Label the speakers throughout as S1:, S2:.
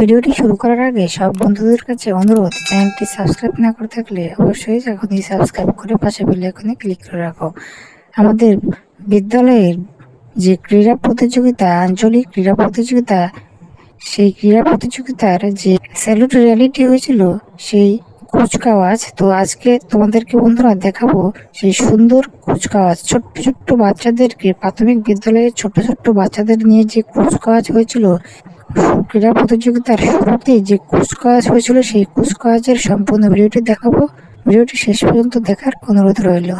S1: ভিডিওটি শুরু করার আগে সব বন্ধুদের কাছে অনুরোধ, চ্যানেলটি সাবস্ক্রাইব না করে থাকলে অবশ্যই এখনই সাবস্ক্রাইব করে পাশে বেল আইকনে ক্লিক করে রাখো। আমাদের বিদ্যালয়ের যে ক্রীড়া প্রতিযোগিতা, আঞ্চলিক ক্রীড়া প্রতিযোগিতা, সেই ক্রীড়া প্রতিযোগিতার যে স্যালুট র্যালিটি হয়েছিল সেই কুচকাওয়াজ। তো আজকে তোমাদেরকে বন্ধুরা দেখাবো সেই সুন্দর কুচকাওয়াজ। ছোট্ট ছোট্ট বাচ্চাদেরকে, প্রাথমিক বিদ্যালয়ের ছোট্ট ছোট্ট বাচ্চাদের নিয়ে যে কুচকাওয়াজ হয়েছিল, ক্রীড়া প্রতিযোগিতার শুরুতে যে কুচকাওয়াজ হয়েছিল, সেই কুচকাওয়াজের সম্পূর্ণ ভিডিওটি দেখাবো। ভিডিওটি শেষ পর্যন্ত দেখার অনুরোধ রইল।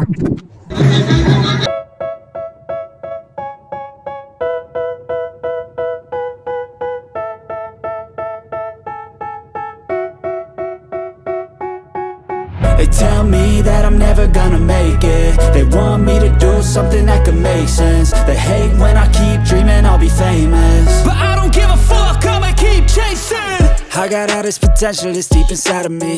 S2: They tell me that I'm never gonna make it. They want me to do something that could make sense. They hate when I keep dreaming I'll be famous, but I don't give a fuck, I'ma keep chasing. I got all this potential that's deep inside of me,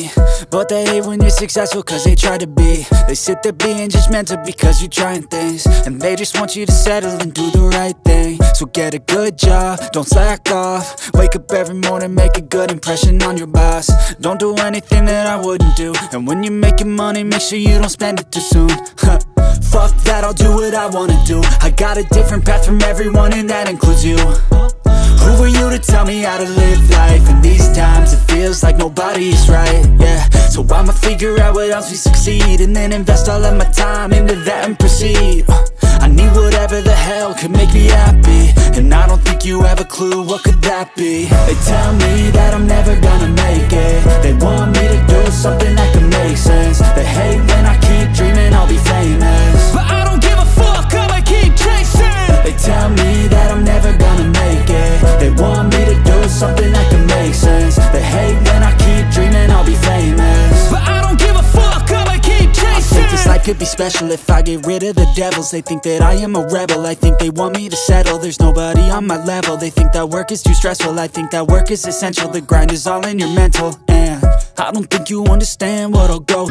S2: but they hate when you're successful cause they try to be. They sit there being judgmental because you're trying things, and they just want you to settle and do the right thing. So get a good job, don't slack off. Wake up every morning, make a good impression on your boss. Don't do anything that I wouldn't do, and when you're making money, make sure you don't spend it too soon. Fuck that, I'll do what I wanna do. I got a different path from everyone and that includes you. Who are you to tell me how to live life? In these times it feels like nobody's right, yeah. So I'ma figure out what else we succeed, and then invest all of my time into that and proceed. I need whatever the hell could make me happy, and I don't think you have a clue what could that be. They tell me that I'm never gonna make it. They want me to do something that could make sense. They hate when I keep dreaming I'll be famous, but I don't give a fuck, I'ma keep chasing. They tell me that I'm never gonna make it. They want me to do something that could make sense. They hate when I keep dreaming I'll be famous, but I don't give a fuck, I'ma keep chasing. I think this life could be special if I get rid of the devils. They think that I am a rebel, I think they want me to settle. There's nobody on my level. They think that work is too stressful, I think that work is essential. The grind is all in your mental, and I don't think you understand what I'll go.